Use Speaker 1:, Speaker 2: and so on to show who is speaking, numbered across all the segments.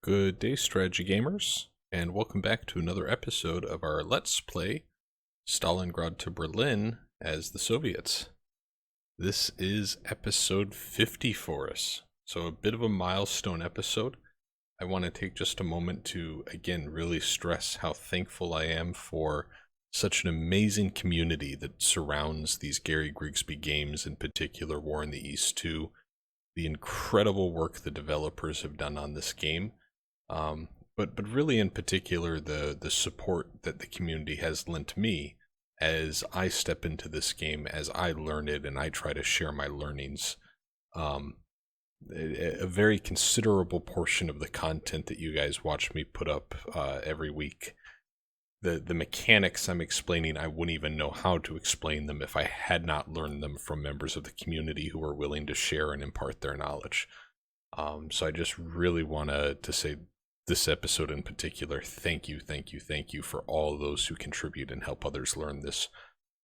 Speaker 1: Good day, strategy gamers, and welcome back to another episode of our Let's Play Stalingrad to Berlin as the Soviets. This is episode 50 for us, so a bit of a milestone episode. I want to take just a moment to, again, really stress how thankful I am for such an amazing community that surrounds these Gary Grigsby games, in particular War in the East 2, the incredible work the developers have done on this game. But really in particular the support that the community has lent me as I step into this game, as I learn it and I try to share my learnings. A very considerable portion of the content that you guys watch me put up every week, the mechanics I'm explaining, I wouldn't even know how to explain them if I had not learned them from members of the community who are willing to share and impart their knowledge. So I just really want to say, this episode in particular, thank you for all those who contribute and help others learn this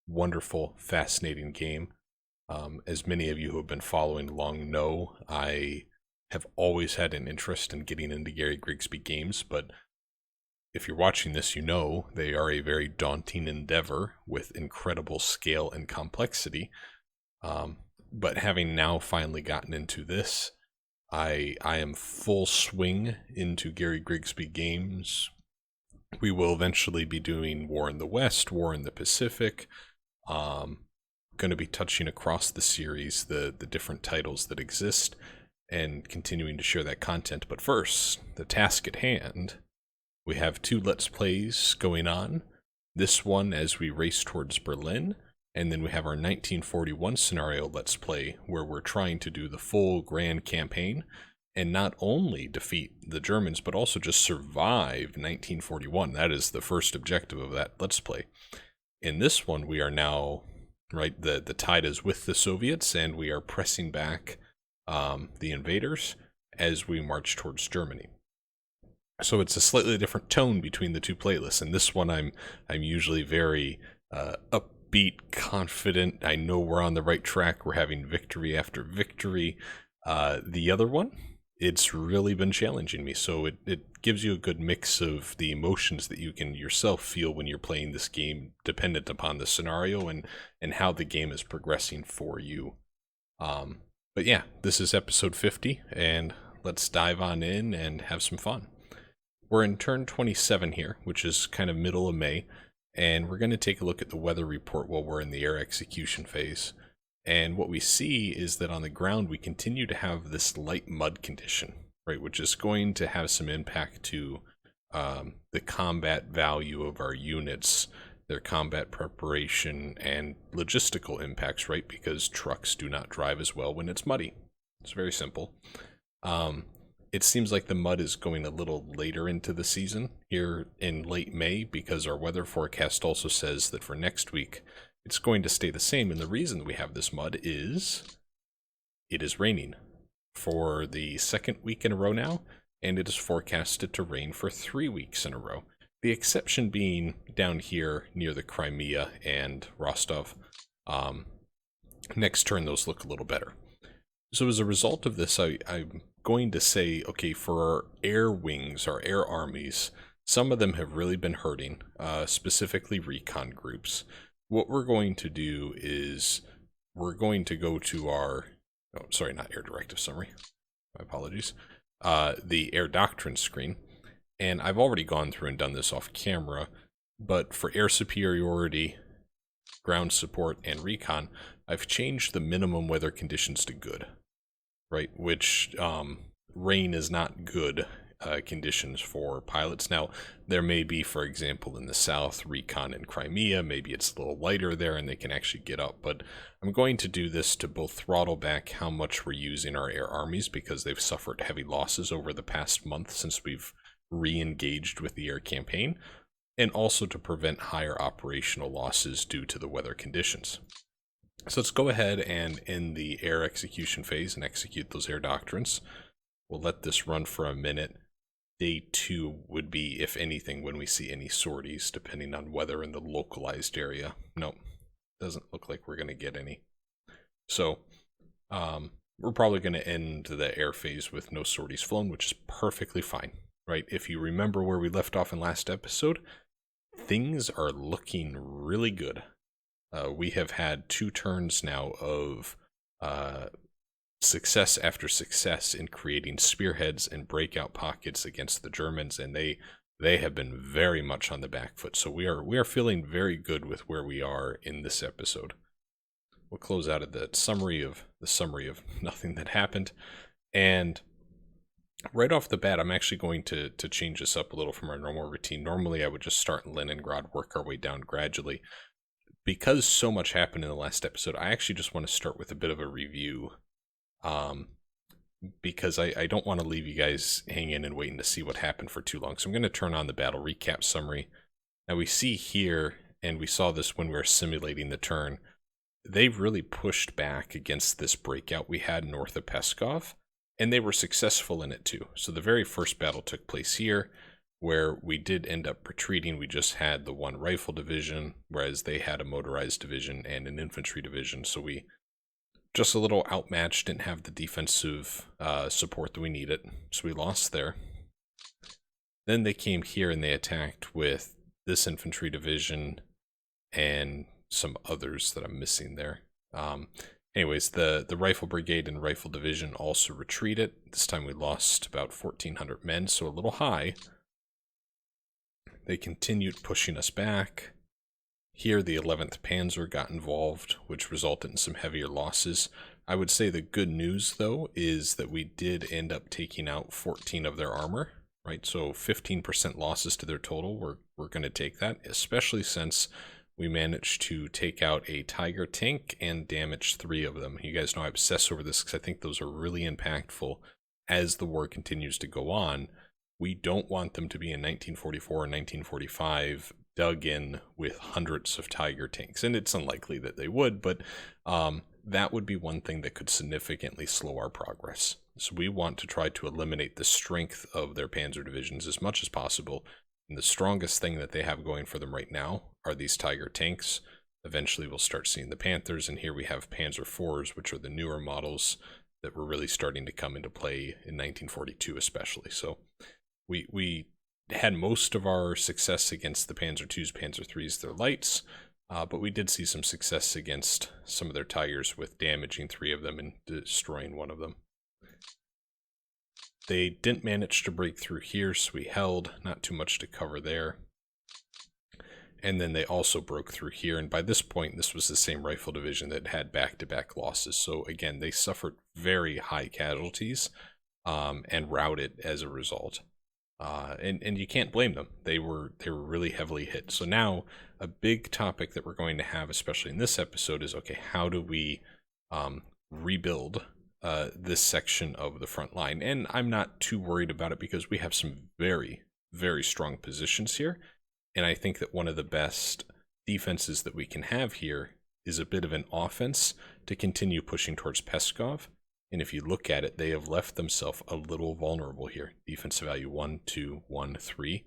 Speaker 1: wonderful, fascinating game. As many of you who have been following along know, I have always had an interest in getting into Gary Grigsby games, but if you're watching this, you know they are a very daunting endeavor with incredible scale and complexity. But having now finally gotten into this, I am full swing into Gary Grigsby games. We will eventually be doing War in the West, War in the Pacific. Going to be touching across the series, the different titles that exist, and continuing to share that content. But first, the task at hand. We have two Let's Plays going on. This one as we race towards Berlin. And then we have our 1941 scenario Let's Play, where we're trying to do the full grand campaign and not only defeat the Germans, but also just survive 1941. That is the first objective of that Let's Play. In this one, we are now, right, the tide is with the Soviets, and we are pressing back the invaders as we march towards Germany. So it's a slightly different tone between the two playlists. In this one, I'm usually very upbeat, confident. I know we're on the right track. We're having victory after victory. The other one, it's really been challenging me. So it gives you a good mix of the emotions that you can yourself feel when you're playing this game, dependent upon the scenario and how the game is progressing for you. But yeah, this is episode 50, and let's dive on in and have some fun. We're in turn 27 here, which is kind of middle of May. And we're going to take a look at the weather report while we're in the air execution phase. And what we see is that on the ground, we continue to have this light mud condition, right? Which is going to have some impact to the combat value of our units, their combat preparation, and logistical impacts, right? Because trucks do not drive as well when it's muddy. It's very simple. It seems like the mud is going a little later into the season here in late May, because our weather forecast also says that for next week it's going to stay the same. And the reason that we have this mud is it is raining for the second week in a row now, and it is forecasted to rain for 3 weeks in a row. The exception being down here near the Crimea and Rostov. Next turn, those look a little better. So as a result of this, I'm going to say, okay, for our air wings, our air armies, some of them have really been hurting, specifically recon groups. What we're going to do is we're going to go to our, oh, sorry, not air directive summary, my apologies, the air doctrine screen. And I've already gone through and done this off camera, but for air superiority, ground support, and recon, I've changed the minimum weather conditions to good. Right, which rain is not good conditions for pilots. Now, there may be, for example, in the south, recon and Crimea, maybe it's a little lighter there and they can actually get up. But I'm going to do this to both throttle back how much we're using our air armies, because they've suffered heavy losses over the past month since we've re-engaged with the air campaign, and also to prevent higher operational losses due to the weather conditions. So let's go ahead and end the air execution phase and execute those air doctrines. We'll let this run for a minute. Day 2 would be, if anything, when we see any sorties, depending on weather in the localized area. Nope, doesn't look like we're going to get any. So we're probably going to end the air phase with no sorties flown, which is perfectly fine. right? If you remember where we left off in last episode, things are looking really good. We have had 2 turns now of success after success in creating spearheads and breakout pockets against the Germans, and they have been very much on the back foot. So we are feeling very good with where we are in this episode. We'll close out of the summary of nothing that happened, and right off the bat, I'm actually going to change this up a little from our normal routine. Normally, I would just start in Leningrad, work our way down gradually. Because so much happened in the last episode, I actually just want to start with a bit of a review. Because I don't want to leave you guys hanging and waiting to see what happened for too long. So I'm going to turn on the battle recap summary. Now we see here, and we saw this when we were simulating the turn, they really pushed back against this breakout we had north of Peskov, and they were successful in it too. So the very first battle took place here, where we did end up retreating. We just had the 1 rifle division, whereas they had a motorized division and an infantry division. So we just a little outmatched, didn't have the defensive support that we needed. So we lost there. Then they came here and they attacked with this infantry division and some others that I'm missing there. Anyways, the rifle brigade and rifle division also retreated. This time we lost about 1,400 men, so a little high. They continued pushing us back. Here, the 11th Panzer got involved, which resulted in some heavier losses. I would say the good news, though, is that we did end up taking out 14 of their armor, right? So 15% losses to their total. We're going to take that, especially since we managed to take out a Tiger tank and damage 3 of them. You guys know I obsess over this because I think those are really impactful as the war continues to go on. We don't want them to be in 1944 or 1945 dug in with hundreds of Tiger tanks. And it's unlikely that they would, but that would be one thing that could significantly slow our progress. So we want to try to eliminate the strength of their panzer divisions as much as possible. And the strongest thing that they have going for them right now are these Tiger tanks. Eventually we'll start seeing the Panthers, and here we have Panzer IVs, which are the newer models that were really starting to come into play in 1942 especially. So we had most of our success against the Panzer IIs, Panzer IIIs, their lights, but we did see some success against some of their Tigers with damaging 3 of them and destroying 1 of them. They didn't manage to break through here, so we held, not too much to cover there. And then they also broke through here, and by this point, this was the same rifle division that had back-to-back losses. So again, they suffered very high casualties and routed as a result. And you can't blame them. They were really heavily hit. So now a big topic that we're going to have, especially in this episode, is okay, how do we rebuild this section of the front line? And I'm not too worried about it because we have some very, very strong positions here. And I think that one of the best defenses that we can have here is a bit of an offense to continue pushing towards Peskov. And if you look at it, they have left themselves a little vulnerable here. Defensive value 1, 2, 1, 3.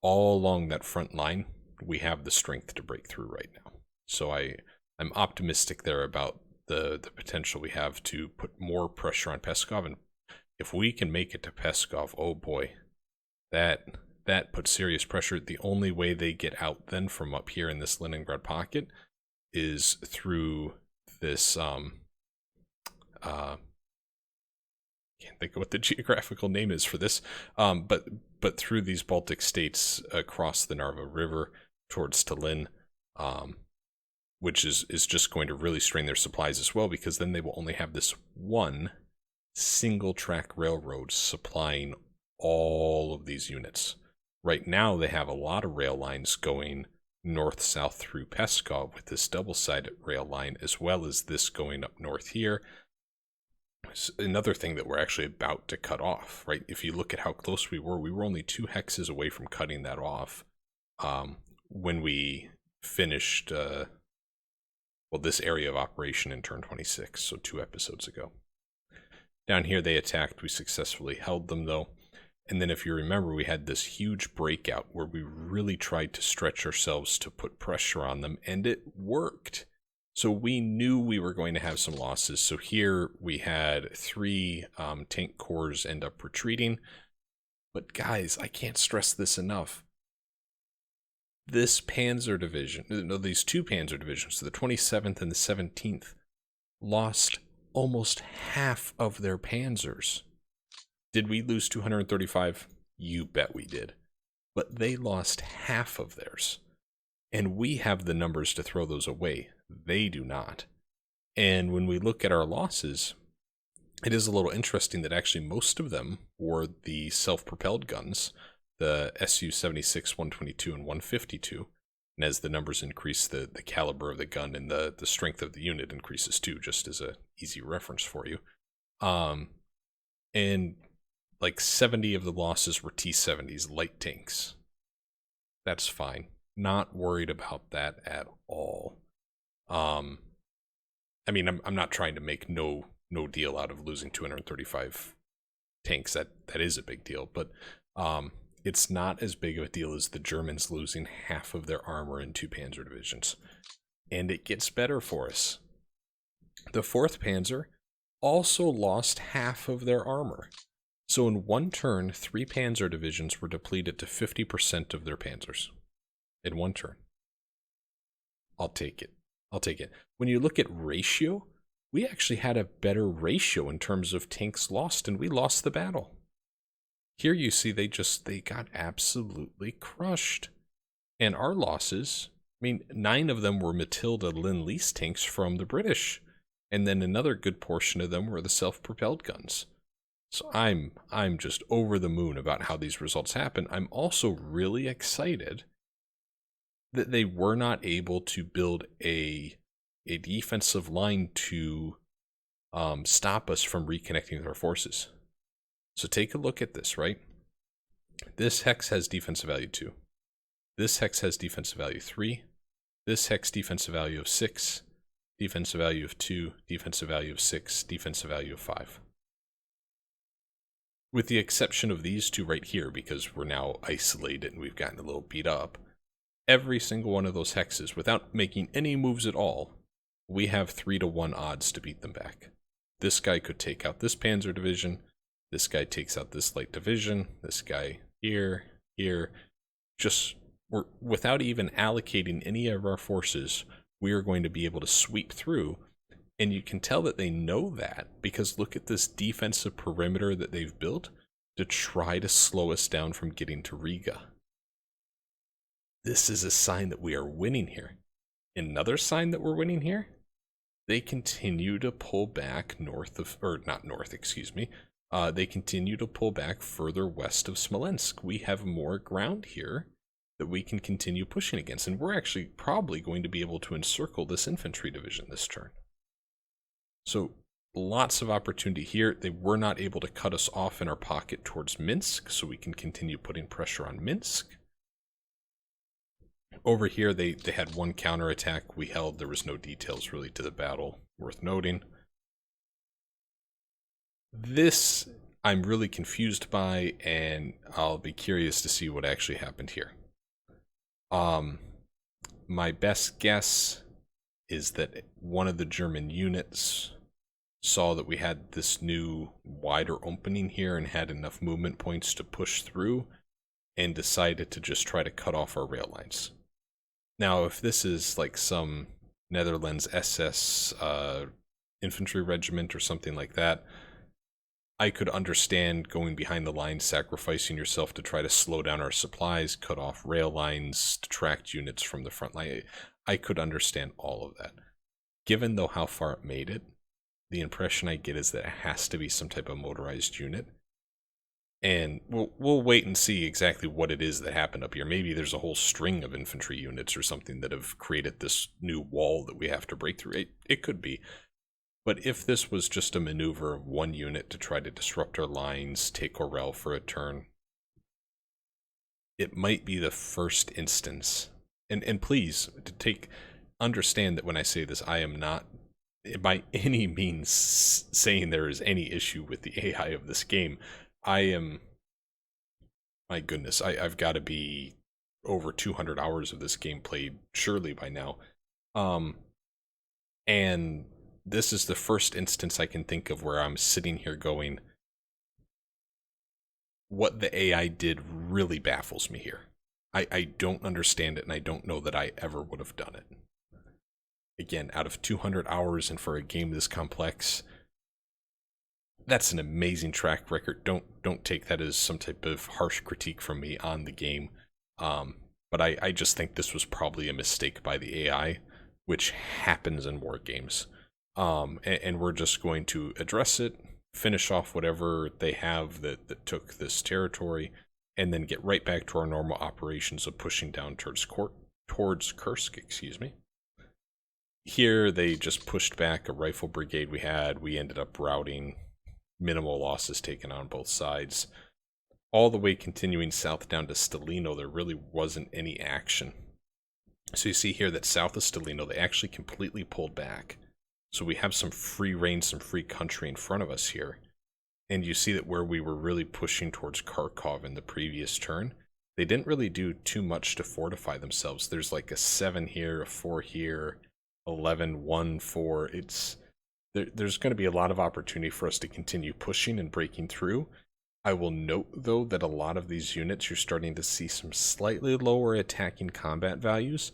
Speaker 1: All along that front line, we have the strength to break through right now. So I'm optimistic there about the potential we have to put more pressure on Peskov. And if we can make it to Peskov, oh boy, that puts serious pressure. The only way they get out then from up here in this Leningrad pocket is through this can't think of what the geographical name is for this, but through these Baltic states across the Narva River towards Tallinn, which is just going to really strain their supplies as well, because then they will only have this one single track railroad supplying all of these units. Right now they have a lot of rail lines going north-south through Peskov with this double-sided rail line, as well as this going up north here. Another thing that we're actually about to cut off, right? If you look at how close we were only 2 hexes away from cutting that off when we finished this area of operation in turn 26, so 2 episodes ago. Down here they attacked, we successfully held them though. And then if you remember, we had this huge breakout where we really tried to stretch ourselves to put pressure on them, and it worked. So we knew we were going to have some losses. So here we had 3 tank corps end up retreating. But guys, I can't stress this enough. This Panzer division, no, these two Panzer divisions, so the 27th and the 17th, lost almost half of their panzers. Did we lose 235? You bet we did. But they lost half of theirs. And we have the numbers to throw those away. They do not. And when we look at our losses, it is a little interesting that actually most of them were the self-propelled guns, the Su-76, 122, and 152. And as the numbers increase, the caliber of the gun and the strength of the unit increases too, just as a easy reference for you. And like 70 of the losses were T-70s, light tanks. That's fine. Not worried about that at all. I mean, I'm not trying to make no deal out of losing 235 tanks. That is a big deal, but it's not as big of a deal as the Germans losing half of their armor in two panzer divisions. And it gets better for us. The 4th Panzer also lost half of their armor. So in one turn, 3 panzer divisions were depleted to 50% of their panzers. In one turn. I'll take it. I'll take it. When you look at ratio, we actually had a better ratio in terms of tanks lost, and we lost the battle. Here you see they got absolutely crushed. And our losses, I mean, 9 of them were Matilda Lend-Lease tanks from the British. And then another good portion of them were the self-propelled guns. So I'm just over the moon about how these results happen. I'm also really excited that they were not able to build a defensive line to stop us from reconnecting with our forces. So take a look at this, right? This hex has defensive value 2. This hex has defensive value 3. This hex defensive value of 6. Defensive value of 2. Defensive value of 6. Defensive value of 5. With the exception of these two right here, because we're now isolated and we've gotten a little beat up, every single one of those hexes, without making any moves at all, we have 3-to-1 odds to beat them back. This guy could take out this panzer division. This guy takes out this light division. This guy here. Just without even allocating any of our forces, we are going to be able to sweep through. And you can tell that they know that because look at this defensive perimeter that they've built to try to slow us down from getting to Riga. This is a sign that we are winning here. Another sign that we're winning here, they continue to pull back they continue to pull back further west of Smolensk. We have more ground here that we can continue pushing against, and we're actually probably going to be able to encircle this infantry division this turn. So lots of opportunity here. They were not able to cut us off in our pocket towards Minsk, so we can continue putting pressure on Minsk. Over here, they had one counterattack we held. There was no details really to the battle worth noting. This I'm really confused by, and I'll be curious to see what actually happened here. My best guess is that one of the German units saw that we had this new wider opening here and had enough movement points to push through and decided to just try to cut off our rail lines. Now, if this is like some Netherlands SS infantry regiment or something like that, I could understand going behind the lines, sacrificing yourself to try to slow down our supplies, cut off rail lines, detract units from the front line. I could understand all of that. Given, though, how far it made it, the impression I get is that it has to be some type of motorized unit. And we'll wait and see exactly what it is that happened up here. Maybe there's a whole string of infantry units or something that have created this new wall that we have to break through. It could be. But if this was just a maneuver of one unit to try to disrupt our lines, take Orel for a turn, it might be the first instance. And please, understand that when I say this, I am not by any means saying there is any issue with the AI of this game. My goodness, I've got to be over 200 hours of this game played surely by now. And this is the first instance I can think of where I'm sitting here going, what the AI did really baffles me here. I don't understand it, and I don't know that I ever would have done it. Again, out of 200 hours and for a game this complex, that's an amazing track record. Don't take that as some type of harsh critique from me on the game. But I just think this was probably a mistake by the AI, which happens in war games. And we're just going to address it, finish off whatever they have that took this territory, and then get right back to our normal operations of pushing down towards Kursk, excuse me. Here, they just pushed back a rifle brigade we had. We ended up routing, minimal losses taken on both sides. All the way continuing south down to Stalino, there really wasn't any action. So you see here that south of Stalino, they actually completely pulled back. So we have some free reign, some free country in front of us here. And you see that where we were really pushing towards Kharkov in the previous turn, they didn't really do too much to fortify themselves. There's like a 7 here, a 4 here, 11, 1, 4. There's going to be a lot of opportunity for us to continue pushing and breaking through. I will note, though, that a lot of these units, you're starting to see some slightly lower attacking combat values,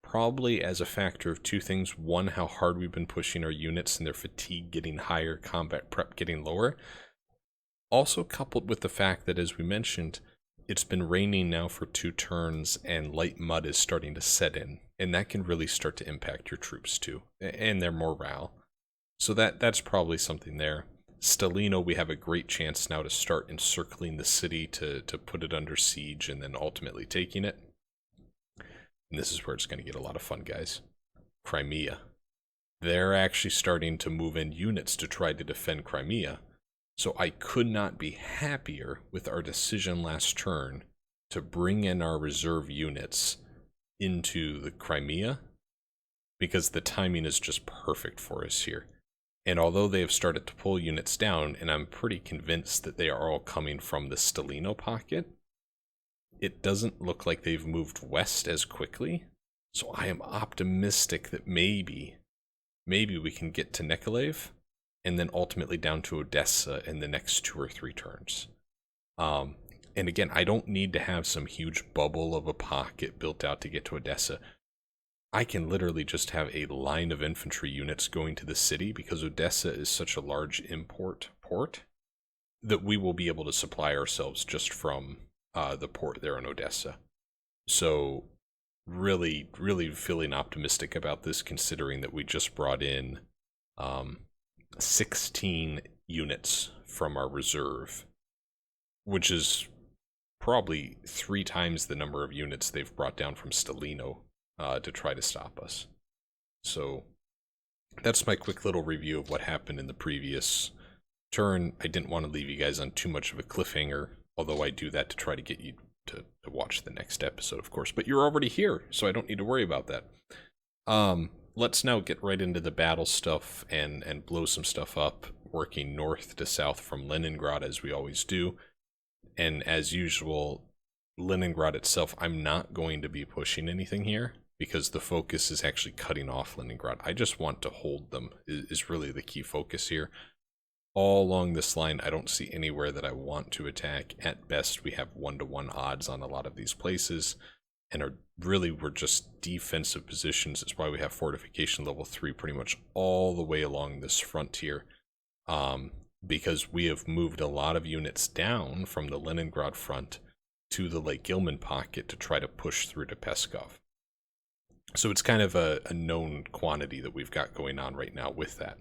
Speaker 1: probably as a factor of two things. One, how hard we've been pushing our units and their fatigue getting higher, combat prep getting lower. Also coupled with the fact that, as we mentioned, it's been raining now for 2 turns and light mud is starting to set in. And that can really start to impact your troops too, and their morale. So that's probably something there. Stalino, we have a great chance now to start encircling the city to put it under siege and then ultimately taking it. And this is where it's going to get a lot of fun, guys. Crimea. They're actually starting to move in units to try to defend Crimea. So I could not be happier with our decision last turn to bring in our reserve units into the Crimea, because the timing is just perfect for us here. And although they have started to pull units down, and I'm pretty convinced that they are all coming from the Stalino pocket, it doesn't look like they've moved west as quickly. So I am optimistic that maybe we can get to Nikolaev, and then ultimately down to Odessa in the next 2 or 3 turns. And again, I don't need to have some huge bubble of a pocket built out to get to Odessa. I can literally just have a line of infantry units going to the city, because Odessa is such a large import port that we will be able to supply ourselves just from the port there in Odessa. So really, really feeling optimistic about this, considering that we just brought in 16 units from our reserve, which is probably 3 times the number of units they've brought down from Stalino to try to stop us. So that's my quick little review of what happened in the previous turn. I didn't want to leave you guys on too much of a cliffhanger, although I do that to try to get you to watch the next episode, of course. But you're already here, so I don't need to worry about that. Let's now get right into the battle stuff and blow some stuff up, working north to south from Leningrad as we always do. And as usual, Leningrad itself, I'm not going to be pushing anything here, because the focus is actually cutting off Leningrad. I just want to hold them, is really the key focus here. All along this line, I don't see anywhere that I want to attack. At best, we have 1-to-1 odds on a lot of these places, and we're just defensive positions. It's why we have fortification level 3 pretty much all the way along this frontier, because we have moved a lot of units down from the Leningrad front to the Lake Ilmen pocket to try to push through to Peskov. So it's kind of a known quantity that we've got going on right now with that.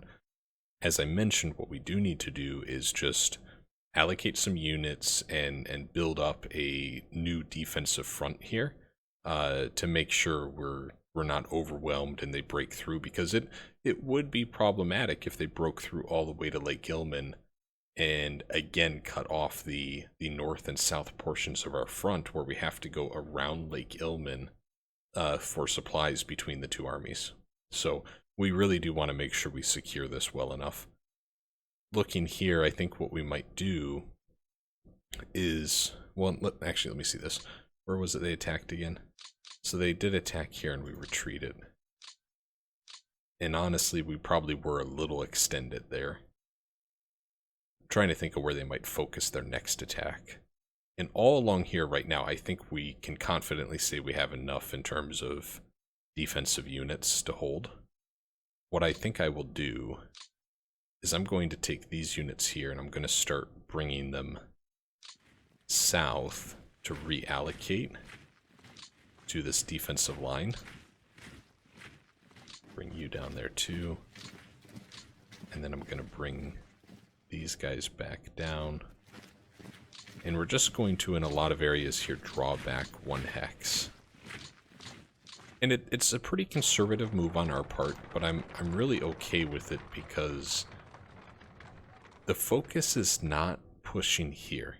Speaker 1: As I mentioned, what we do need to do is just allocate some units and build up a new defensive front here to make sure we're not overwhelmed and they break through, because it would be problematic if they broke through all the way to Lake Ilmen and again cut off the north and south portions of our front, where we have to go around Lake Ilmen for supplies between the 2 armies. So we really do want to make sure we secure this well enough. Looking here, I think what we might do is, well, let me see this. Where was it they attacked again? So they did attack here and we retreated. And honestly, we probably were a little extended there. I'm trying to think of where they might focus their next attack. And all along here right now, I think we can confidently say we have enough in terms of defensive units to hold. What I think I will do is I'm going to take these units here and I'm going to start bringing them south to reallocate to this defensive line. Bring you down there too. And then I'm going to bring these guys back down. And we're just going to, in a lot of areas here, draw back 1 hex. And it's a pretty conservative move on our part, but I'm really okay with it because the focus is not pushing here.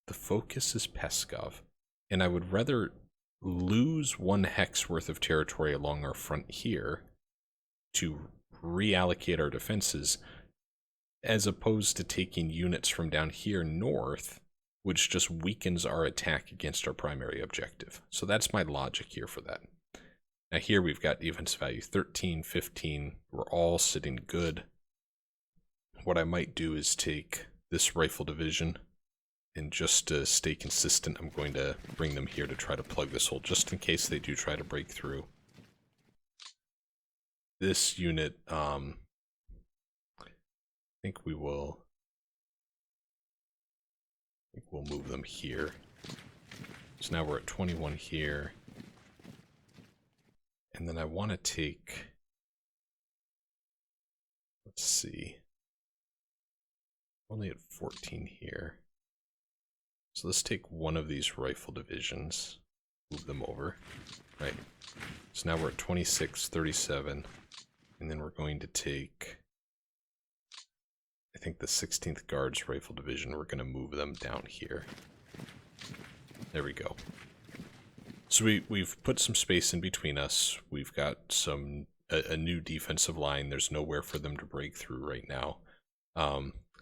Speaker 1: The focus is Peskov. And I would rather lose 1 hex worth of territory along our front here to reallocate our defenses, as opposed to taking units from down here north, which just weakens our attack against our primary objective. So that's my logic here for that. Now here we've got defense value 13, 15. We're all sitting good. What I might do is take this rifle division, and just to stay consistent, I'm going to bring them here to try to plug this hole, just in case they do try to break through. This unit, I think we'll move them here. So now we're at 21 here. And then I want to take, let's see, only at 14 here. So let's take one of these rifle divisions, move them over, right? So now we're at 26, 37, and then we're going to take, I think, the 16th Guards Rifle Division. We're going to move them down here. There we go. So we've put some space in between us. We've got a new defensive line. There's nowhere for them to break through right now.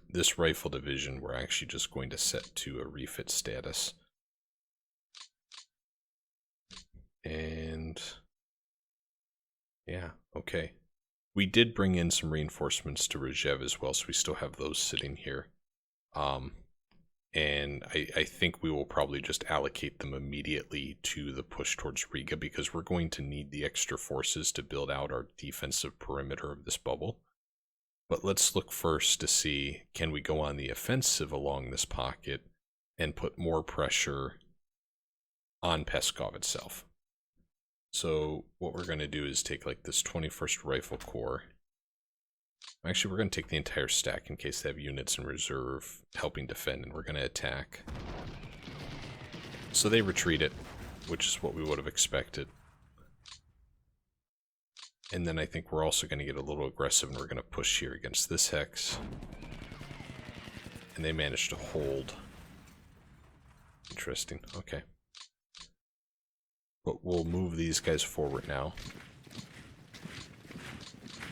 Speaker 1: This rifle division, we're actually just going to set to a refit status. And yeah, okay. We did bring in some reinforcements to Rzev as well, so we still have those sitting here. And I think we will probably just allocate them immediately to the push towards Riga, because we're going to need the extra forces to build out our defensive perimeter of this bubble. But let's look first to see, can we go on the offensive along this pocket and put more pressure on Peskov itself. So what we're going to do is take like this 21st Rifle Corps. Actually, we're going to take the entire stack in case they have units in reserve helping defend, and we're going to attack. So they retreat it, which is what we would have expected. And then I think we're also going to get a little aggressive, and we're going to push here against this hex. And they managed to hold. Interesting. Okay. But we'll move these guys forward now.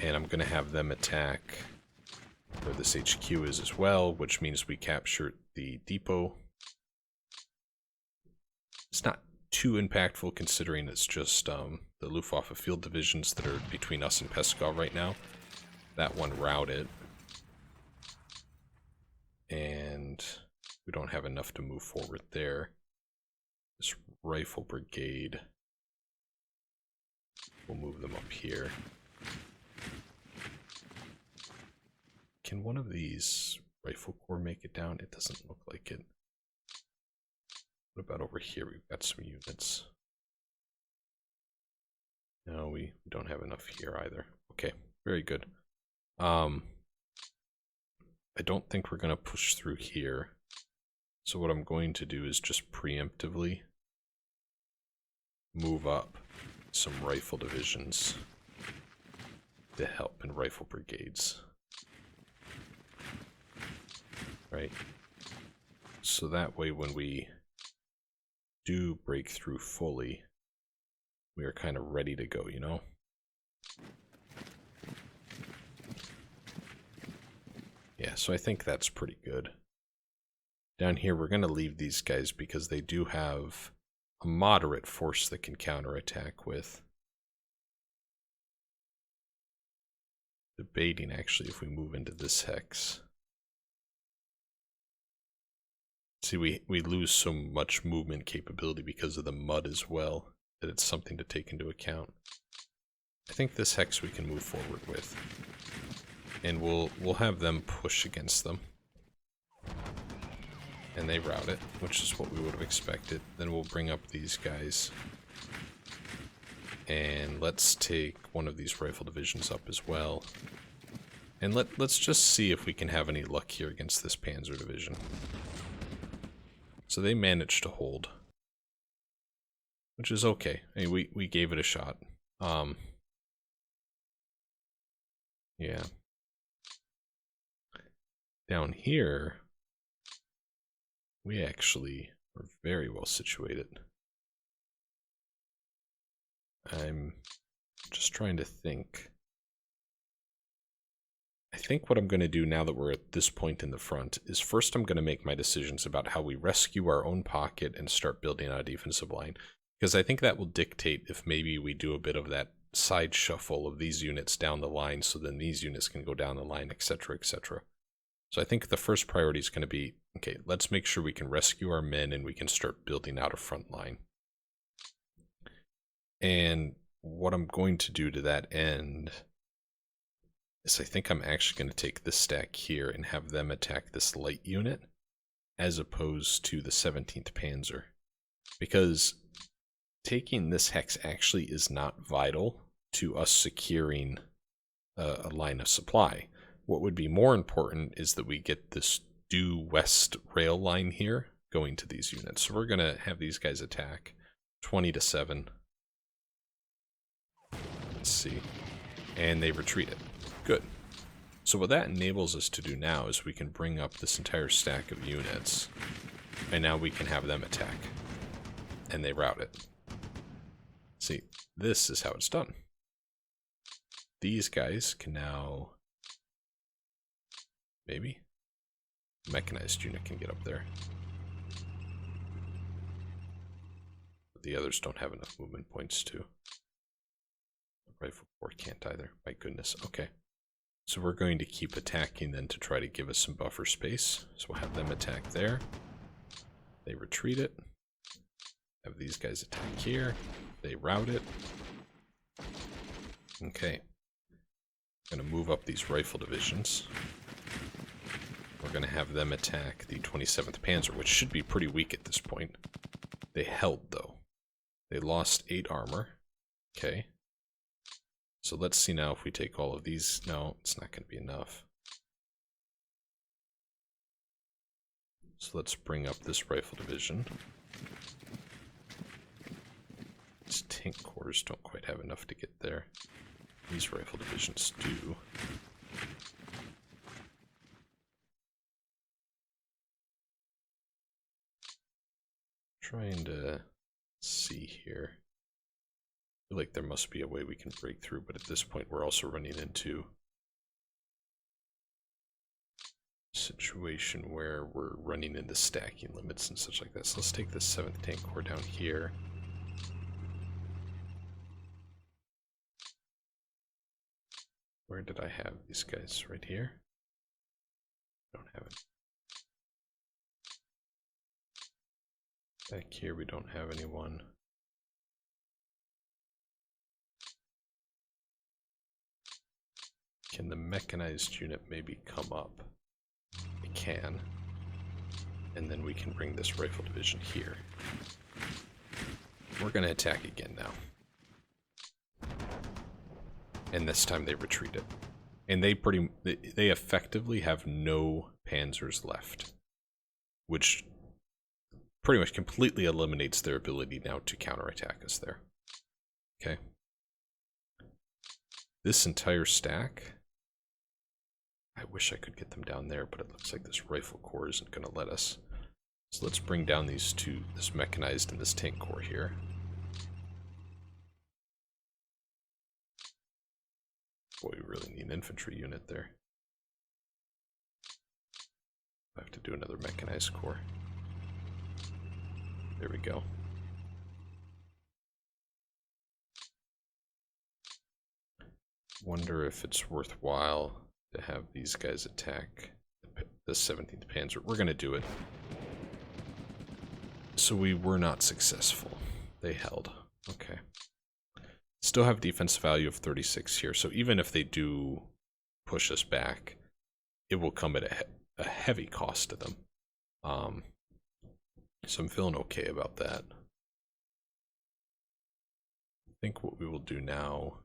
Speaker 1: And I'm going to have them attack where this HQ is as well, which means we capture the depot. It's not too impactful considering it's just the Luftwaffe field divisions that are between us and Peskov right now. That one routed. And we don't have enough to move forward there. This rifle brigade, we'll move them up here. Can one of these rifle corps make it down? It doesn't look like it. What about over here? We've got some units. No, we don't have enough here either. Okay, very good. I don't think we're going to push through here. So what I'm going to do is just preemptively move up some rifle divisions to help in rifle brigades. Right? So that way when we do break through fully, we are kind of ready to go, you know? Yeah, so I think that's pretty good. Down here, we're going to leave these guys because they do have a moderate force that can counterattack with. Debating, actually, if we move into this hex See, we lose so much movement capability because of the mud as well, that it's something to take into account. I think this hex we can move forward with. And we'll have them push against them. And they rout it, which is what we would have expected. Then we'll bring up these guys. And let's take one of these rifle divisions up as well. And let's just see if we can have any luck here against this panzer division. So they managed to hold. Which is okay. I mean, we gave it a shot. Yeah. Down here, we actually are very well situated. I'm just trying to think. I think what I'm going to do now that we're at this point in the front is first I'm going to make my decisions about how we rescue our own pocket and start building out a defensive line. Because I think that will dictate if maybe we do a bit of that side shuffle of these units down the line so then these units can go down the line, etc., etc. So I think the first priority is going to be, okay, let's make sure we can rescue our men and we can start building out a front line. And what I'm going to do to that end is I think I'm actually going to take this stack here and have them attack this light unit as opposed to the 17th Panzer. Because taking this hex actually is not vital to us securing a line of supply. What would be more important is that we get this due west rail line here going to these units. So we're going to have these guys attack 20-7. Let's see. And they retreat it. Good. So what that enables us to do now is we can bring up this entire stack of units. And now we can have them attack. And they rout it. See, this is how it's done. These guys can now... Maybe? Mechanized unit can get up there. But the others don't have enough movement points to. Rifle Corps can't either. My goodness. Okay. So we're going to keep attacking then to try to give us some buffer space. So we'll have them attack there. They retreat it. Have these guys attack here. They rout it. Okay. I'm going to move up these rifle divisions. We're going to have them attack the 27th Panzer, which should be pretty weak at this point. They held, though. They lost 8 armor. Okay. So let's see now if we take all of these. No, it's not going to be enough. So let's bring up this rifle division. These tank corps don't quite have enough to get there. These rifle divisions do. Trying to see here. I feel like there must be a way we can break through, but at this point we're also running into a situation where we're running into stacking limits and such like that. So let's take this 7th Tank Corps down here. Where did I have these guys? Right here? Don't have it. Back here we don't have anyone. Can the mechanized unit maybe come up? It can. And then we can bring this rifle division here. We're going to attack again now. And this time they retreat it. And they effectively have no panzers left. Which pretty much completely eliminates their ability now to counterattack us there. Okay. This entire stack, I wish I could get them down there, but it looks like this rifle corps isn't going to let us. So let's bring down these two, this mechanized and this tank corps here. Boy, we really need an infantry unit there. I have to do another mechanized corps. There we go. Wonder if it's worthwhile to have these guys attack the 17th Panzer. We're going to do it. So we were not successful. They held. Okay. Still have defense value of 36 here, so even if they do push us back, it will come at a heavy cost to them. So I'm feeling okay about that. I think what we will do now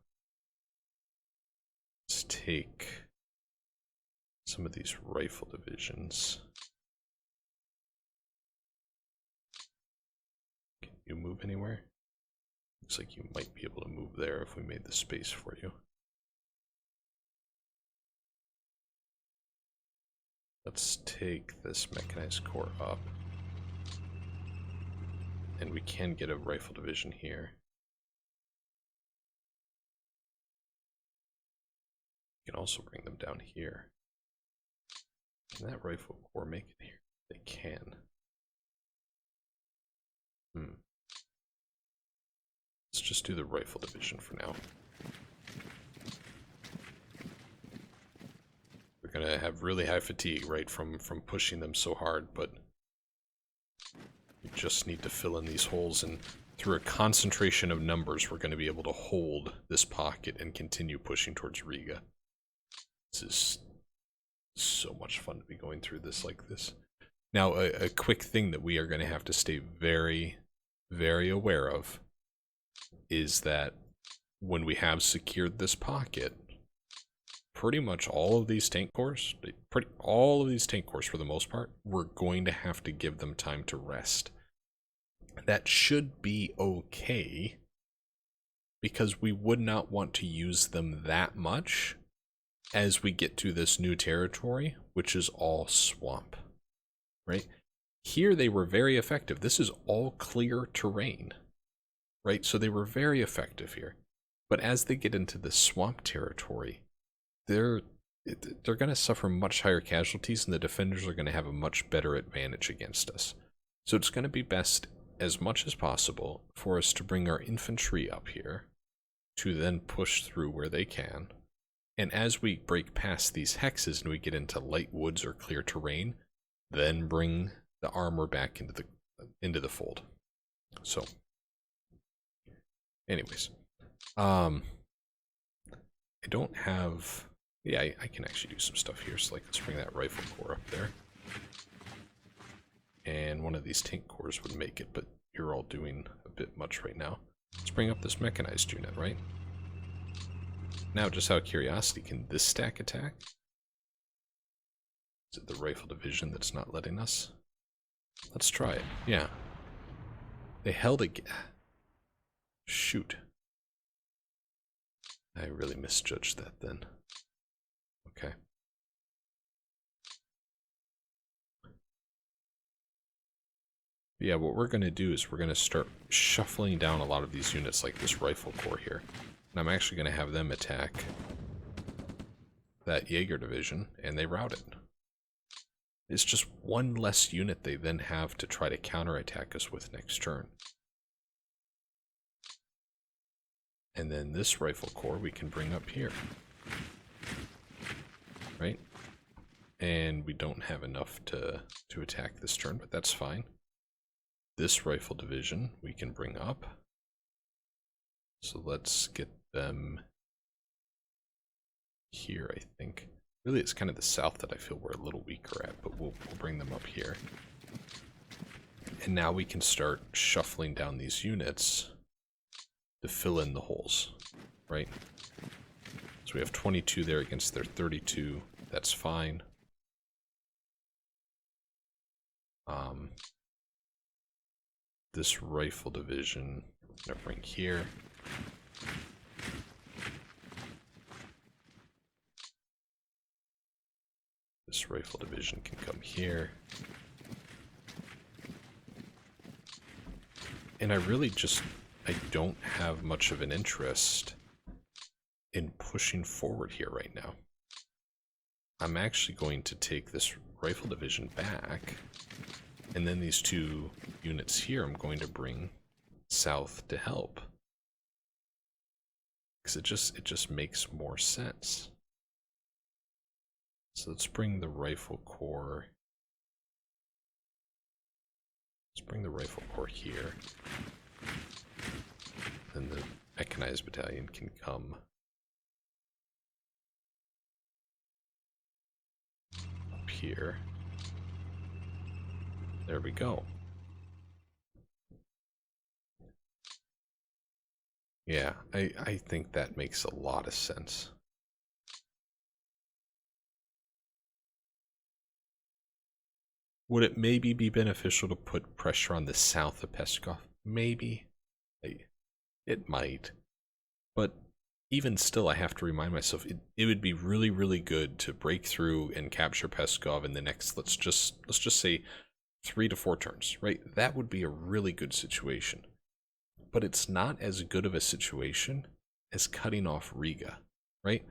Speaker 1: is take some of these rifle divisions. Can you move anywhere? Looks like you might be able to move there if we made the space for you. Let's take this mechanized corps up. And we can get a rifle division here. We can also bring them down here. Can that rifle corps make it here? They can. Let's just do the rifle division for now. We're gonna have really high fatigue, right, from pushing them so hard, but we just need to fill in these holes, and through a concentration of numbers, we're going to be able to hold this pocket and continue pushing towards Riga. This is so much fun to be going through this like this. Now, a quick thing that we are going to have to stay very, very aware of is that when we have secured this pocket, pretty much all of these tank corps for the most part, we're going to have to give them time to rest. That should be okay, because we would not want to use them that much as we get to this new territory, which is all swamp, right? Here they were very effective. This is all clear terrain, right? So they were very effective here. But as they get into the swamp territory, they're going to suffer much higher casualties, and the defenders are going to have a much better advantage against us. So it's going to be best, as much as possible, for us to bring our infantry up here to then push through where they can. And as we break past these hexes and we get into light woods or clear terrain, then bring the armor back into the fold. So, anyways, I don't have. Yeah, I can actually do some stuff here. So, like, let's bring that rifle corps up there. And one of these tank corps would make it, but you're all doing a bit much right now. Let's bring up this mechanized unit, right? Now, just out of curiosity, can this stack attack? Is it the rifle division that's not letting us? Let's try it. Yeah. They held again. Shoot. I really misjudged that then. Okay. Yeah, what we're going to do is we're going to start shuffling down a lot of these units like this rifle corps here. And I'm actually going to have them attack that Jaeger division, and they rout it. It's just one less unit they then have to try to counterattack us with next turn. And then this rifle corps we can bring up here. Right? And we don't have enough to attack this turn, but that's fine. This rifle division we can bring up. So let's get them here, I think. Really, it's kind of the south that I feel we're a little weaker at, but we'll bring them up here. And now we can start shuffling down these units to fill in the holes, right? So we have 22 there against their 32. That's fine. This rifle division, I'm gonna bring here. This rifle division can come here. And I really just, I don't have much of an interest in pushing forward here right now. I'm actually going to take this rifle division back, and then these two units here I'm going to bring south to help. Because it just makes more sense. So let's bring the rifle corps Let's bring the rifle corps here. Then the mechanized battalion can come up here. There we go. Yeah, I think that makes a lot of sense. Would it maybe be beneficial to put pressure on the south of Peskov? Maybe. It might. But even still, I have to remind myself, it would be really, really good to break through and capture Peskov in the next, let's just say 3 to 4 turns, right? That would be a really good situation. But it's not as good of a situation as cutting off Riga, right?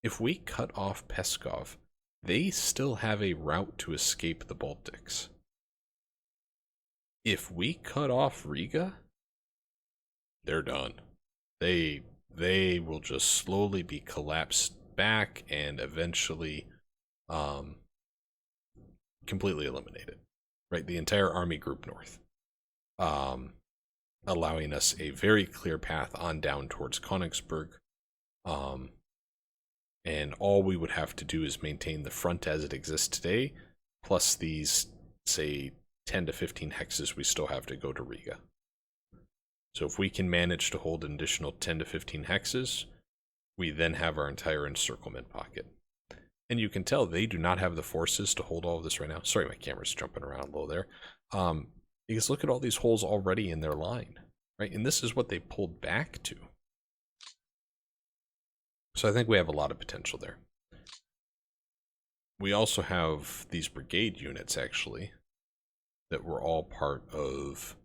Speaker 1: If we cut off Peskov, they still have a route to escape the Baltics. If we cut off Riga, they're done. They will just slowly be collapsed back and eventually completely eliminated. Right? The entire army group north. Allowing us a very clear path on down towards Königsberg. And all we would have to do is maintain the front as it exists today, plus these, say, 10 to 15 hexes we still have to go to Riga. So if we can manage to hold an additional 10 to 15 hexes, we then have our entire encirclement pocket. And you can tell they do not have the forces to hold all of this right now. Sorry, my camera's jumping around low there. Because look at all these holes already in their line, right? And this is what they pulled back to. So I think we have a lot of potential there. We also have these brigade units, actually, that were all part of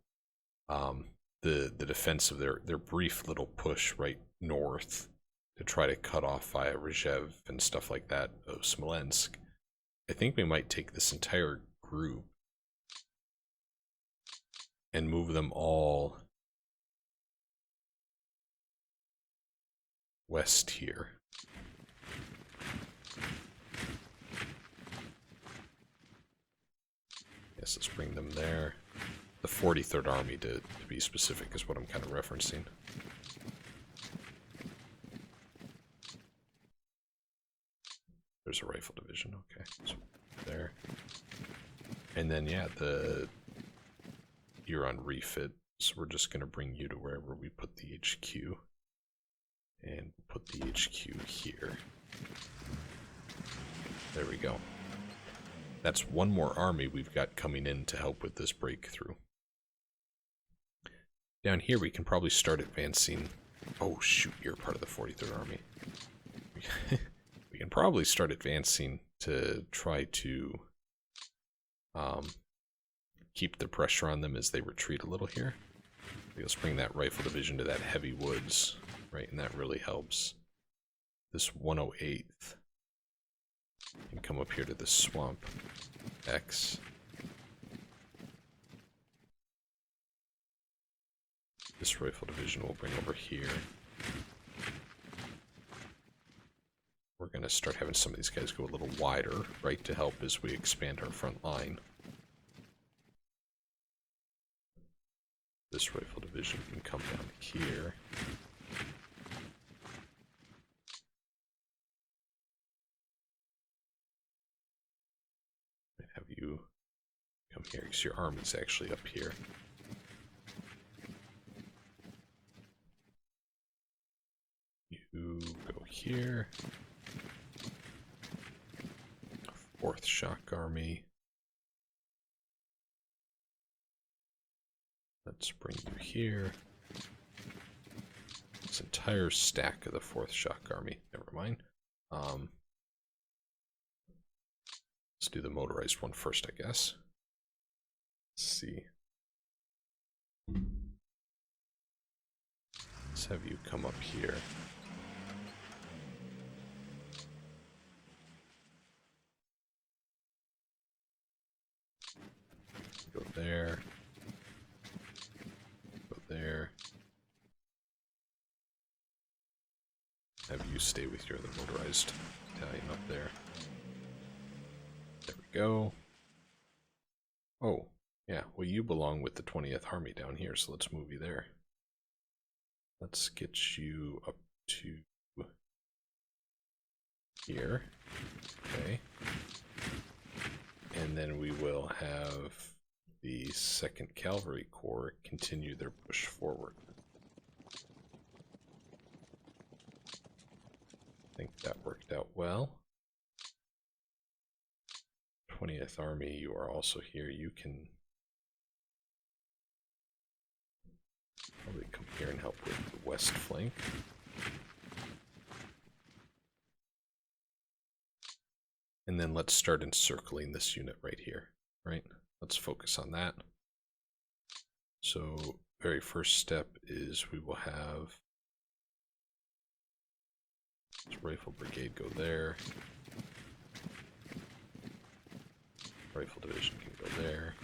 Speaker 1: the defense of their brief little push right north to try to cut off via Rzhev and stuff like that of Smolensk. I think we might take this entire group and move them all west here. Yes, let's bring them there. The 43rd Army, to be specific, is what I'm kind of referencing. There's a rifle division, okay. So there. And then, yeah, you're on refit, so we're just going to bring you to wherever we put the HQ. And put the HQ here. There we go. That's one more army we've got coming in to help with this breakthrough. Down here we can probably start advancing. Oh shoot, you're part of the 43rd Army. We can probably start advancing to try to keep the pressure on them as they retreat a little here. Let's bring that rifle division to that heavy woods, right? And that really helps. This 108th can come up here to the swamp X. This rifle division we'll bring over here. We're going to start having some of these guys go a little wider, right, to help as we expand our front line. This rifle division can come down here. I'd have you come here because your army's actually up here. You go here. 4th Shock Army. Let's bring you here. This entire stack of the 4th Shock Army. Never mind. Let's do the motorized one first, I guess. Let's see. Let's have you come up here. Go there. Go there. Have you stay with your other motorized battalion up there. There we go. Oh, Yeah, well, you belong with the 20th Army down here, so let's move you there. Let's get you up to here. Okay. And then we will have the 2nd Cavalry Corps continue their push forward. I think that worked out well. 20th Army, you are also here. You can probably come here and help with the west flank. And then let's start encircling this unit right here, right? Let's focus on that. So, very first step is we will have this Rifle Brigade go there. Rifle Division can go there.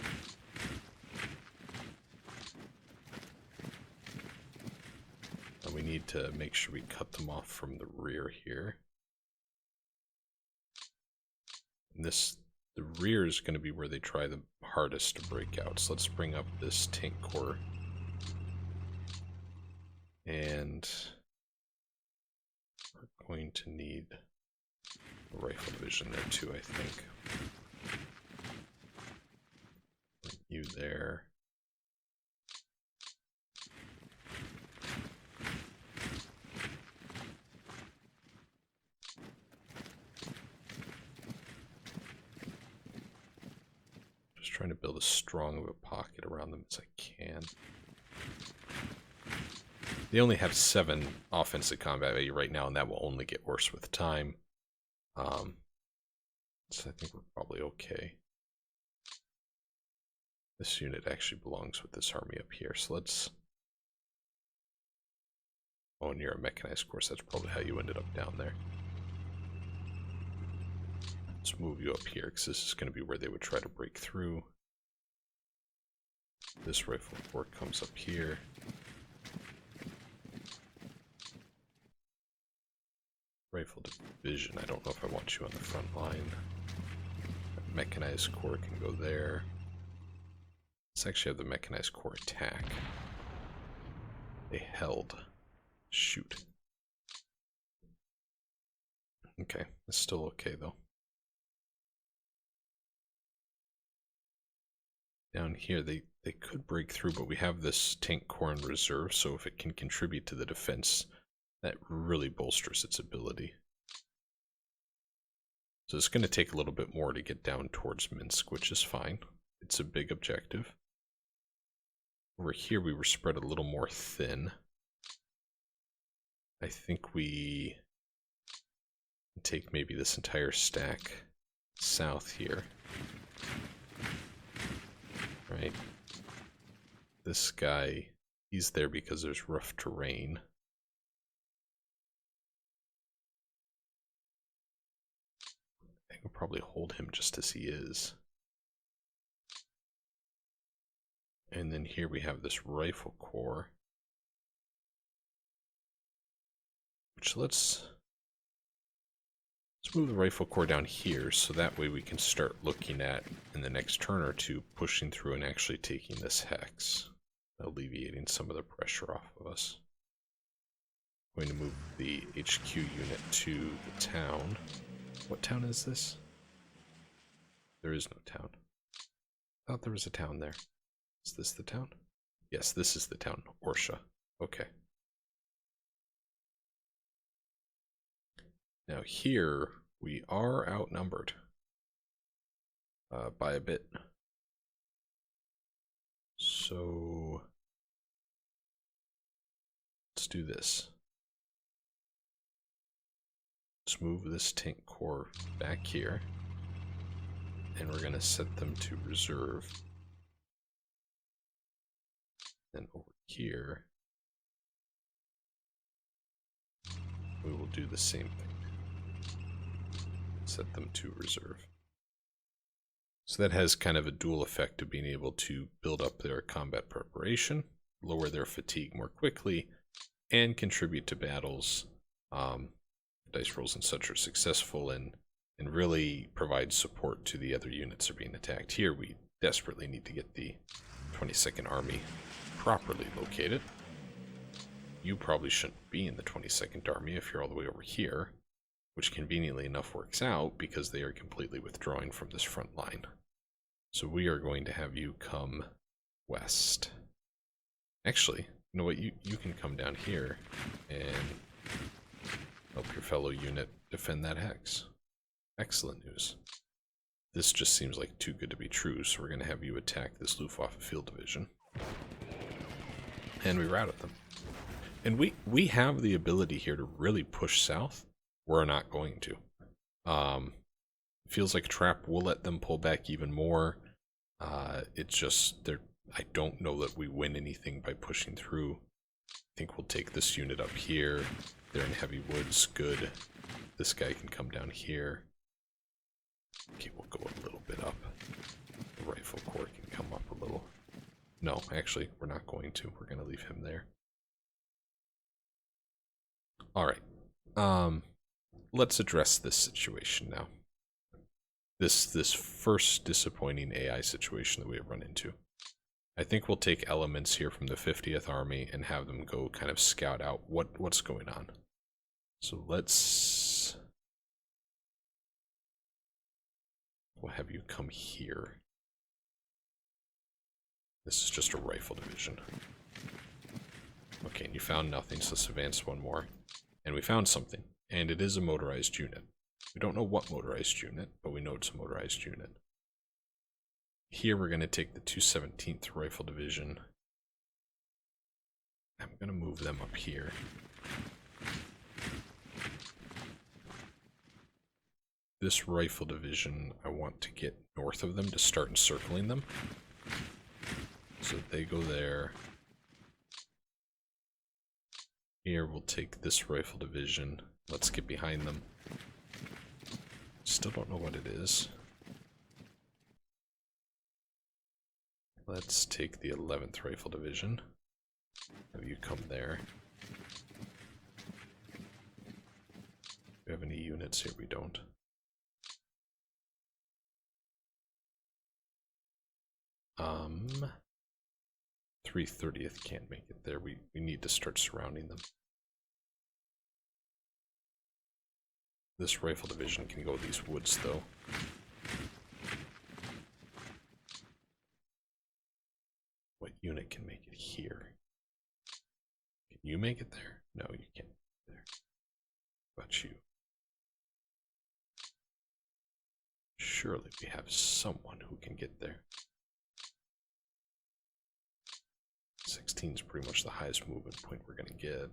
Speaker 1: And we need to make sure we cut them off from the rear here. And the rear is going to be where they try the hardest to break out. So let's bring up this tank corps. And we're going to need a rifle division there too, I think. You there. Just trying to build as strong of a pocket around them as I can. They only have 7 offensive combat value right now, and that will only get worse with time. So I think we're probably okay. This unit actually belongs with this army up here, so let's... Oh, and you're a mechanized course, that's probably how you ended up down there. Let's move you up here, because this is going to be where they would try to break through. This rifle corps comes up here. Rifle division, I don't know if I want you on the front line. Mechanized corps can go there. Let's actually have the mechanized corps attack. They held. Shoot. Okay, it's still okay though. Down here, they could break through, but we have this tank corps in reserve, so if it can contribute to the defense, that really bolsters its ability. So it's going to take a little bit more to get down towards Minsk, which is fine. It's a big objective. Over here, we were spread a little more thin. I think we take maybe this entire stack south here. Right? This guy, he's there because there's rough terrain. I think we'll probably hold him just as he is. And then here we have this rifle corps. Which let's move the rifle corps down here, so that way we can start looking at, in the next turn or two, pushing through and actually taking this hex, alleviating some of the pressure off of us. I'm going to move the HQ unit to the town. What town is this? There is no town. I thought there was a town there. Is this the town? Yes, this is the town, Orsha. Okay. Now here, we are outnumbered by a bit. So let's do this. Let's move this tank corps back here. And we're going to set them to reserve. Then over here, we will do the same thing. Set them to reserve. So that has kind of a dual effect of being able to build up their combat preparation, lower their fatigue more quickly, and contribute to battles. Dice rolls and such are successful and really provide support to the other units that are being attacked. Here we desperately need to get the 22nd Army properly located. You probably shouldn't be in the 22nd Army if you're all the way over here, which conveniently enough works out because they are completely withdrawing from this front line. So we are going to have you come west. Actually, you know what? You can come down here and help your fellow unit defend that hex. Excellent news. This just seems like too good to be true, so we're going to have you attack this Luftwaffe field division. And we routed them. And we have the ability here to really push south. We're not going to. Feels like a trap. We'll let them pull back even more. It's just, I don't know that we win anything by pushing through. I think we'll take this unit up here. They're in heavy woods. Good. This guy can come down here. Okay, we'll go a little bit up. The rifle corps can come up a little. No, actually, we're not going to. We're going to leave him there. Alright. Let's address this situation now. This first disappointing AI situation that we have run into. I think we'll take elements here from the 50th Army and have them go kind of scout out what's going on. So we'll have you come here. This is just a rifle division. Okay, and you found nothing, so let's advance one more. And we found something, and it is a motorized unit. We don't know what motorized unit, but we know it's a motorized unit. Here we're going to take the 217th Rifle Division. I'm going to move them up here. This Rifle Division, I want to get north of them to start encircling them. So they go there. Here we'll take this Rifle Division. Let's get behind them. Still don't know what it is. Let's take the 11th Rifle Division. Have you come there. Do we have any units here? We don't. 330th can't make it there. We need to start surrounding them. This Rifle Division can go these woods, though. What unit can make it here? Can you make it there? No, you can't make it there. What about you? Surely we have someone who can get there. 16 is pretty much the highest movement point we're going to get.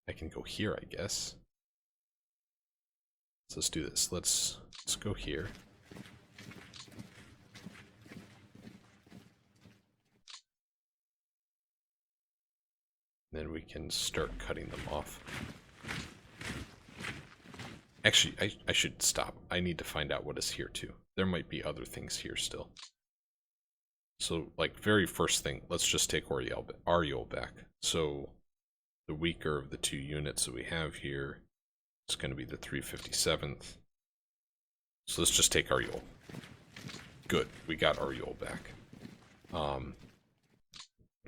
Speaker 1: I can go here, I guess. So let's do this. Let's go here. Then we can start cutting them off. Actually, I should stop. I need to find out what is here too. There might be other things here still. So, like, very first thing, let's just take Ariel back. So, the weaker of the two units that we have here is going to be the 357th. So let's just take Ariel. Good, we got Ariel back.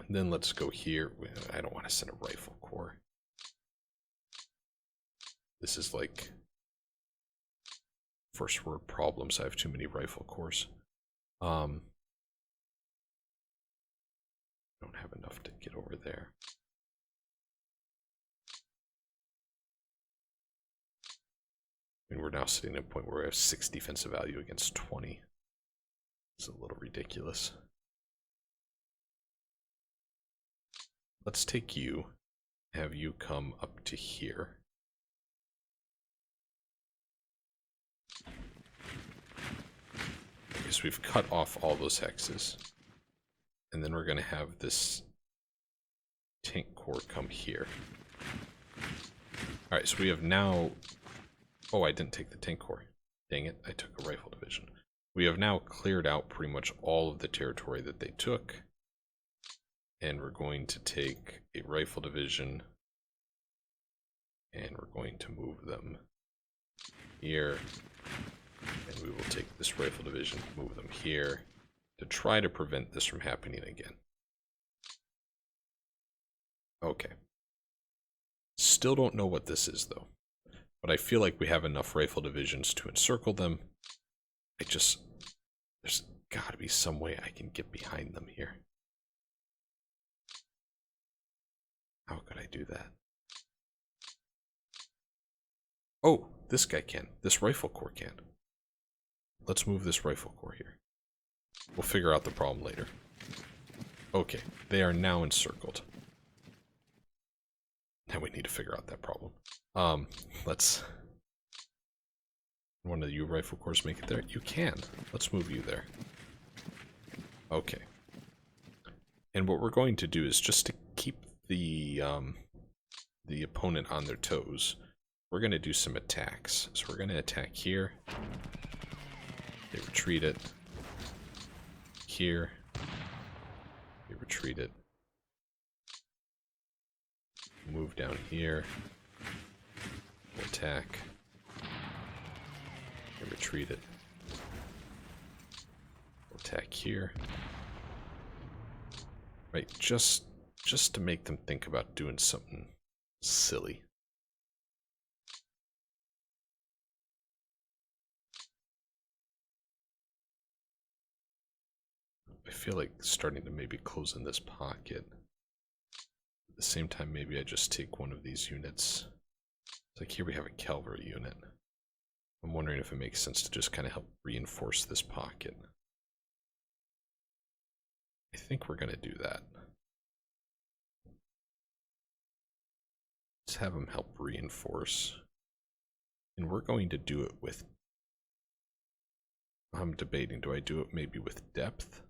Speaker 1: Then let's go here. I don't want to send a rifle corps. This is like first world problems. I have too many rifle corps. Don't have enough to get over there. I mean, we're now sitting at a point where we have 6 defensive value against 20. It's a little ridiculous. Let's take you, have you come up to here. Because we've cut off all those hexes. And then we're going to have this tank corps come here. Alright, so we have now... Oh, I didn't take the tank corps. Dang it, I took a rifle division. We have now cleared out pretty much all of the territory that they took. And we're going to take a rifle division And we're going to move them here. And we will take this rifle division, move them here, to try to prevent this from happening again. Okay. Still don't know what this is, though. But I feel like we have enough rifle divisions to encircle them. There's gotta be some way I can get behind them here. How could I do that? Oh, this guy can. This rifle corps can. Let's move this rifle corps here. We'll figure out the problem later. Okay, they are now encircled. Now we need to figure out that problem. Let's... One of you rifle corps make it there? You can. Let's move you there. Okay. And what we're going to do is just to keep the opponent on their toes, we're going to do some attacks. So we're going to attack here. They retreat it. Here. They retreat it. Move down here. Attack. They retreat it. Attack here. Right, just to make them think about doing something silly. I feel like starting to maybe close in this pocket. At the same time, maybe I just take one of these units. It's like here we have a cavalry unit. I'm wondering if it makes sense to just kind of help reinforce this pocket. I think we're going to do that. Let's have them help reinforce. And we're going to do it with... I'm debating, do I do it maybe with depth?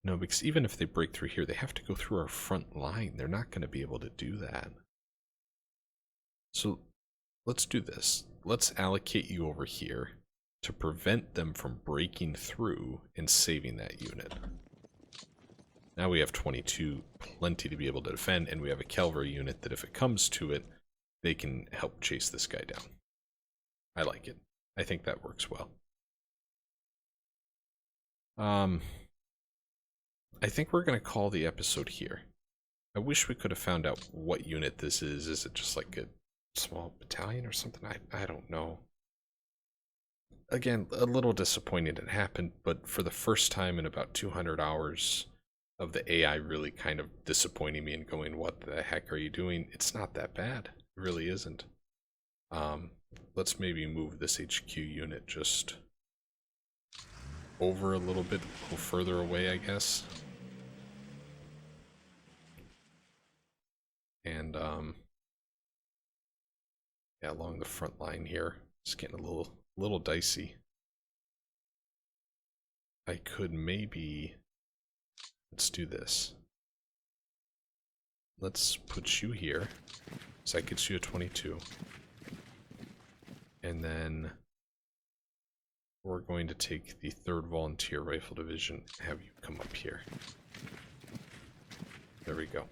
Speaker 1: No, because even if they break through here, they have to go through our front line. They're not going to be able to do that. So let's do this. Let's allocate you over here to prevent them from breaking through and saving that unit. Now we have 22, plenty to be able to defend, and we have a cavalry unit that if it comes to it, they can help chase this guy down. I like it. I think that works well. I think we're going to call the episode here. I wish we could have found out what unit this is. Is it just like a small battalion or something? I don't know. Again, a little disappointed it happened, but for the first time in about 200 hours of the AI really kind of disappointing me and going, what the heck are you doing? It's not that bad. It really isn't. Let's maybe move this HQ unit just over a little bit, a little further away, I guess. And, yeah, along the front line here. It's getting a little dicey. I could maybe... Let's do this. Let's put you here. So that gets you a 22. And then we're going to take the 3rd Volunteer Rifle Division and have you come up here. There we go.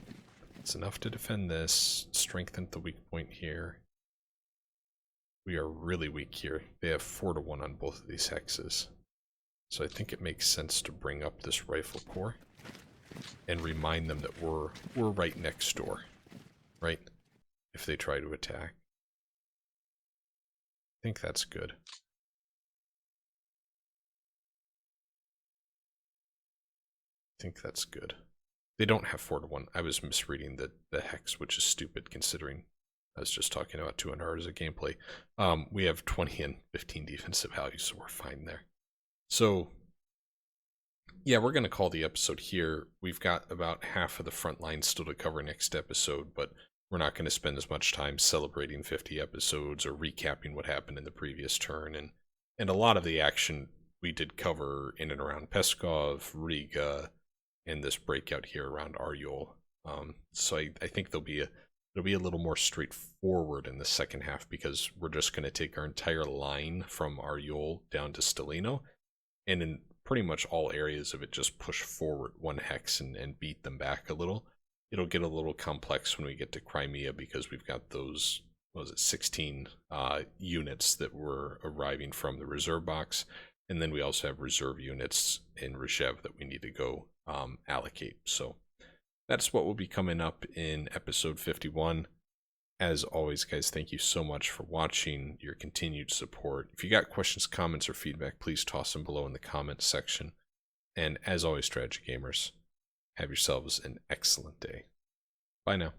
Speaker 1: It's enough to defend this, strengthen the weak point here. We are really weak here. They have 4-1 on both of these hexes. So I think it makes sense to bring up this rifle corps and remind them that we're right next door, right? If they try to attack. I think that's good. I think that's good. They don't have 4-1. I was misreading the hex, which is stupid considering I was just talking about 200 hours of gameplay. We have 20 and 15 defensive values, so we're fine there. So, yeah, we're going to call the episode here. We've got about half of the front line still to cover next episode, but we're not going to spend as much time celebrating 50 episodes or recapping what happened in the previous turn. And a lot of the action we did cover in and around Peskov, Riga, and this breakout here around Aryol. So I think it'll be a little more straightforward in the second half because we're just going to take our entire line from Aryol down to Stalino, and in pretty much all areas of it just push forward one hex and beat them back a little. it'll get a little complex when we get to Crimea because we've got those, what was it, 16 units that were arriving from the reserve box. And then we also have reserve units in Rzhev that we need to go allocate. So that's what will be coming up in episode 51. As always, guys, thank you so much for watching, your continued support. If you got questions, comments, or feedback, please toss them below in the comments section. And as always, strategy gamers, have yourselves an excellent day. Bye now.